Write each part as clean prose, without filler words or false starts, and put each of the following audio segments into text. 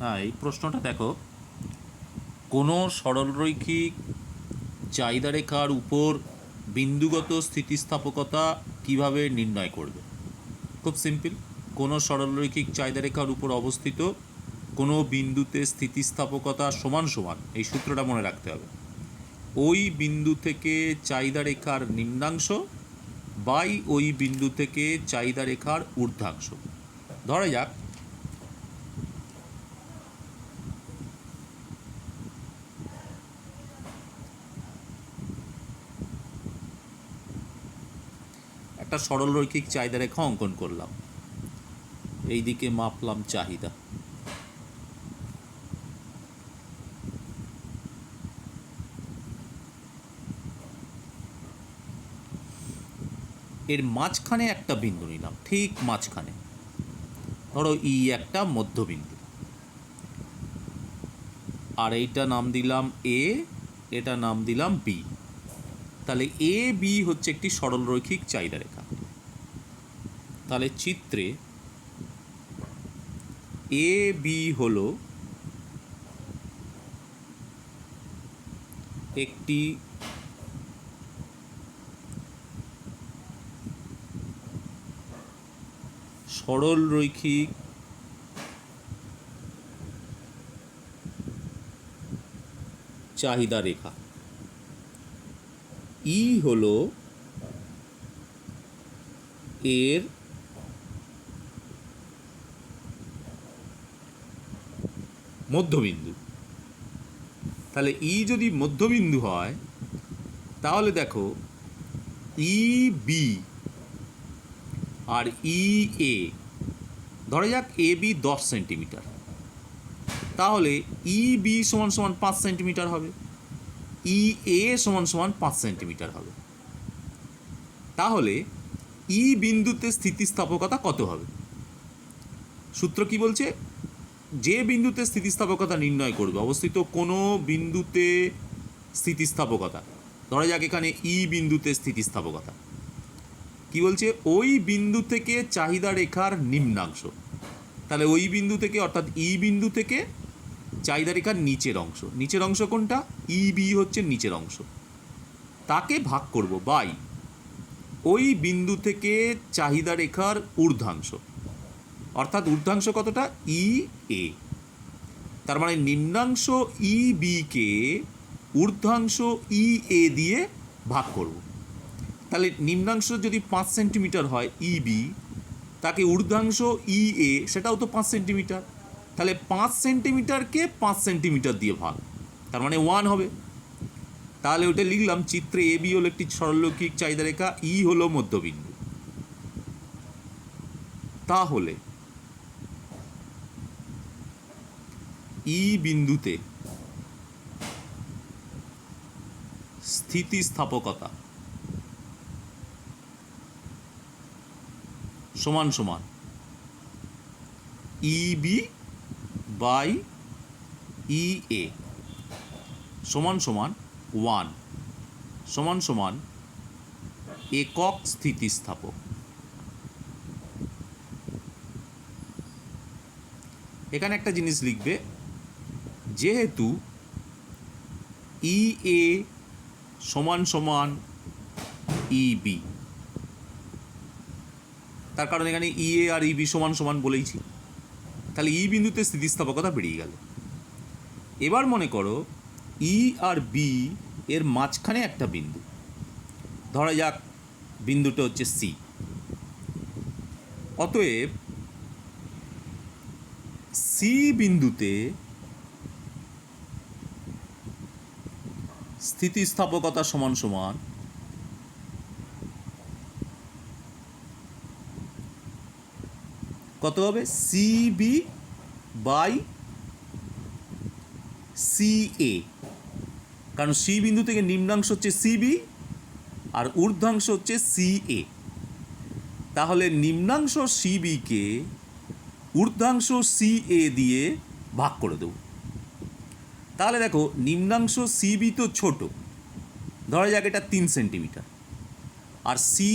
হ্যাঁ, এই প্রশ্নটা দেখো, কোনো সরলরৈখিক চাহিদা রেখার উপর বিন্দুগত স্থিতিস্থাপকতা কিভাবে নির্ণয় করবে? খুব সিম্পল। কোনো সরলরৈখিক চাহিদা রেখার উপর অবস্থিত কোনো বিন্দুতে স্থিতিস্থাপকতা সমান সমান, এই সূত্রটা মনে রাখতে হবে, ওই বিন্দু থেকে চাহিদা রেখার নিম্নাংশ বাই ওই বিন্দু থেকে চাহিদা রেখার ঊর্ধ্বাংশ। ধরা যাক একটা সরলরৈখিক চাহিদা রেখা অঙ্কন করলাম, এই দিকে মাপলাম চাহিদা, এর মাঝখানে একটা বিন্দু নিলাম, ঠিক মাঝখানে, ধরো ই একটা মধ্যবিন্দু, আর এইটা নাম দিলাম এ, এটা নাম দিলাম বি। তাহলে এ বি হচ্ছে একটি সরলরৈখিক চাহিদা রেখা। তাহলে চিত্রে এ বি হলো একটি সরলরৈখিক চাহিদা রেখা। ই হলো এর মধ্যবিন্দু। তাহলে ই যদি মধ্যবিন্দু হয়, তাহলে দেখো ই বি আর ই এ, ধরা যাক এ বি 10 সেন্টিমিটার, তাহলে ই বি সমান সমান 5 সেন্টিমিটার হবে, ই এ সমান সমান 5 সেন্টিমিটার হবে। তাহলে ই বিন্দুতে স্থিতিস্থাপকতা কত হবে? সূত্র কি বলছে? যে বিন্দুতে স্থিতিস্থাপকতা নির্ণয় করবে, অবস্থিত কোনো বিন্দুতে স্থিতিস্থাপকতা, ধরা যাক এখানে ই বিন্দুতে স্থিতিস্থাপকতা, কি বলছে? ওই বিন্দু থেকে চাহিদা রেখার নিম্নাংশ। তাহলে ওই বিন্দু থেকে, অর্থাৎ ই বিন্দু থেকে চাহিদা রেখার নিচের অংশ, নিচের অংশ কোনটা? ই বি হচ্ছে নিচের অংশ, তাকে ভাগ করব বাই ওই বিন্দু থেকে চাহিদা রেখার ঊর্ধ্বাংশ, অর্থাৎ ঊর্ধ্বাংশ কতটা? ই এ। তার মানে নিম্নাংশ ই বিকে ঊর্ধ্বাংশ ই এ দিয়ে ভাগ করব। তাহলে নিম্নাংশ যদি 5 সেন্টিমিটার হয় ই বি, তাকে ঊর্ধ্বাংশ ই এ সেটাও তো 5 সেন্টিমিটার। তাহলে 5 সেন্টিমিটারকে 5 সেন্টিমিটার দিয়ে ভাগ, তার মানে 1 হবে। তাহলে ওটা লিখলাম, চিত্রে এ বি হলো একটি সরলরৈখিক চাহিদা রেখা, ই হলো মধ্যবিন্দু। তাহলে ই বিন্দুতে স্থিতিস্থাপকতা সমান সমান ই বি বাই ই এ সমান সমান 1 সমান সমান একক স্থিতিস্থাপক। এখানে একটা জিনিস লিখবে, যেহেতু ই এ সমান সমান ই বি, তার কারণ এখানে ই এ আর ই বি সমান সমান বলেইছি, তাহলে ই বিন্দুতে স্থিতিস্থাপকতা বেরিয়ে গেল। এবার মনে করো ই আর বি এর মাঝখানে একটা বিন্দু, ধরা যাক বিন্দুটা হচ্ছে সি। অতএব সি বিন্দুতে স্থিতিস্থাপকতা সমান সমান কত হবে? সি বি বাই সি এ, কারণ সি বিন্দু থেকে নিম্নাংশ হচ্ছে সি বি আর ঊর্ধ্বাংশ হচ্ছে সি এ। তাহলে নিম্নাংশ সি বিকে ঊর্ধ্বাংশ সি এ দিয়ে ভাগ করে দেব। তাহলে দেখো নিম্নাংশ সি বি তো ছোট, ধরা যাক এটা 3 সেন্টিমিটার, আর সি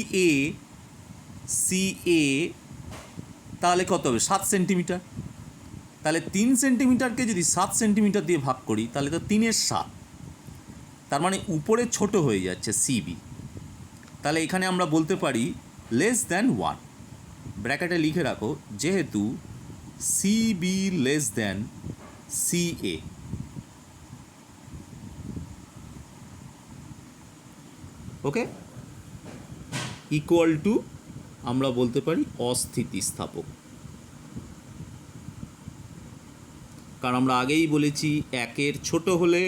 এ তাহলে কত হবে? 7 সেন্টিমিটার। তাহলে 3 সেন্টিমিটারকে যদি 7 সেন্টিমিটার দিয়ে ভাগ করি তাহলে তো 3/7, তার মানে উপরে ছোট হয়ে যাচ্ছে সিবি। তাহলে এখানে আমরা বলতে পারি <1, ব্র্যাকেটে লিখে রাখো যেহেতু CB CA, okay, equal to আমরা বলতে পারি অস্থিতিস্থাপক। কারণ আমরা আগেই বলেছি 1-এর ছোট হলে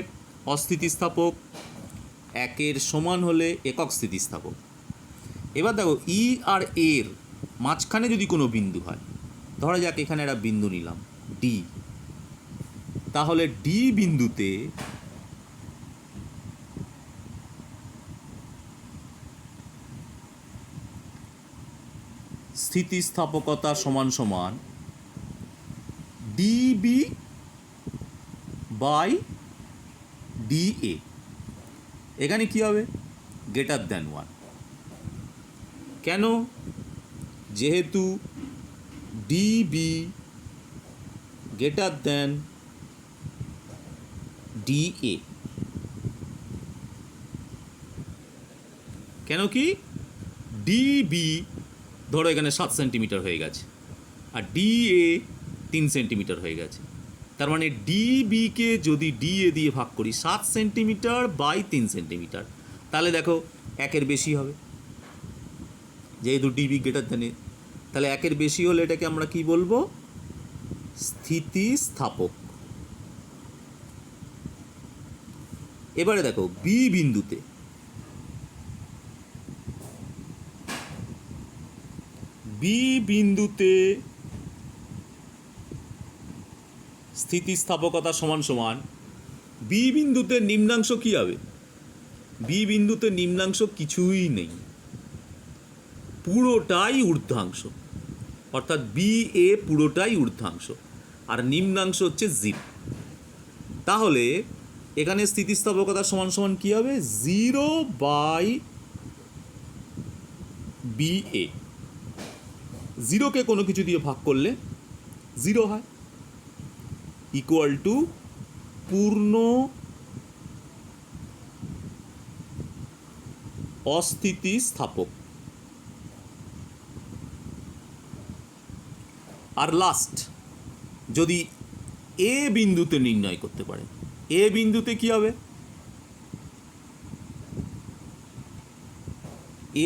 অস্থিতিস্থাপক, 1-এর সমান হলে একক স্থিতিস্থাপক। এবার দেখো ই আর এর মাঝখানে যদি কোনো বিন্দু হয়, ধরা যাক এখানে একটা বিন্দু নিলাম ডি, তাহলে ডি বিন্দুতে স্থিতিস্থাপকতা সমান সমান ডিবি বাই ডিএ। এখানে কি হবে? <1। কেন? যেহেতু ডিবি ডিএ। কেন কি? ডিবি ধরো এখানে 7 সেন্টিমিটার হয়ে গেছে আর ডিএ 3 সেন্টিমিটার হয়ে গেছে, তার মানে ডিবিকে যদি ডিএ দিয়ে ভাগ করি 7 সেন্টিমিটার বাই 3 সেন্টিমিটার, তাহলে দেখো 1-এর বেশি হবে, যেহেতু ডিবি <, তাহলে 1-এর বেশি হলে এটাকে আমরা কি বলবো? স্থিতিস্থাপক। এবারে দেখো বি বিন্দুতে স্থিতিস্থাপকতা সমান সমান বি বিন্দুতে নিম্নাংশ কি হবে? বি বিন্দুতে নিম্নাংশ কিছুই নেই, পুরোটাই ঊর্ধ্বাংশ, অর্থাৎ বি এ পুরোটাই ঊর্ধ্বাংশ আর নিম্নাংশ হচ্ছে 0। তাহলে এখানে স্থিতিস্থাপকতা সমান সমান কী হবে? 0/BA। 0কে কোনো কিছু দিয়ে ভাগ করলে 0 হয়, ইকুয়াল টু পূর্ণ অস্থিতিস্থাপক। আর লাস্ট, যদি এ বিন্দুতে নির্ণয় করতে পারে, এ বিন্দুতে কি হবে?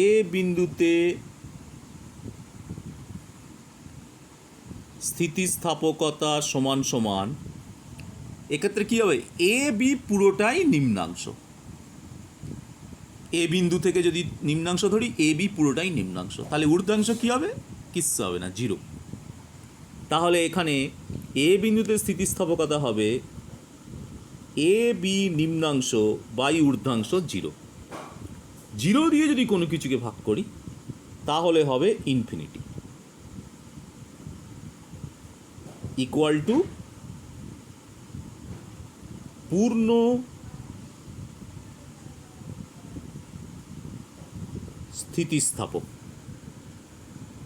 এ বিন্দুতে স্থিতিস্থাপকতা সমান সমান, এক্ষেত্রে কি হবে? এ বি পুরোটাই নিম্নাংশ। এ বিন্দু থেকে যদি নিম্নাংশ ধরি, এ বি পুরোটাই নিম্নাংশ, তাহলে ঊর্ধ্বাংশ কি হবে? কিচ্ছু হবে না, 0। তাহলে এখানে এ বিন্দুতে স্থিতিস্থাপকতা হবে এ বি নিম্নাংশ বাই ঊর্ধ্বাংশ 0। 0 দিয়ে যদি কোনো কিছুকে ভাগ করি তাহলে হবে ইনফিনিটি, ইকুয়াল টু পূর্ণ স্থিতিস্থাপক।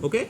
ওকে।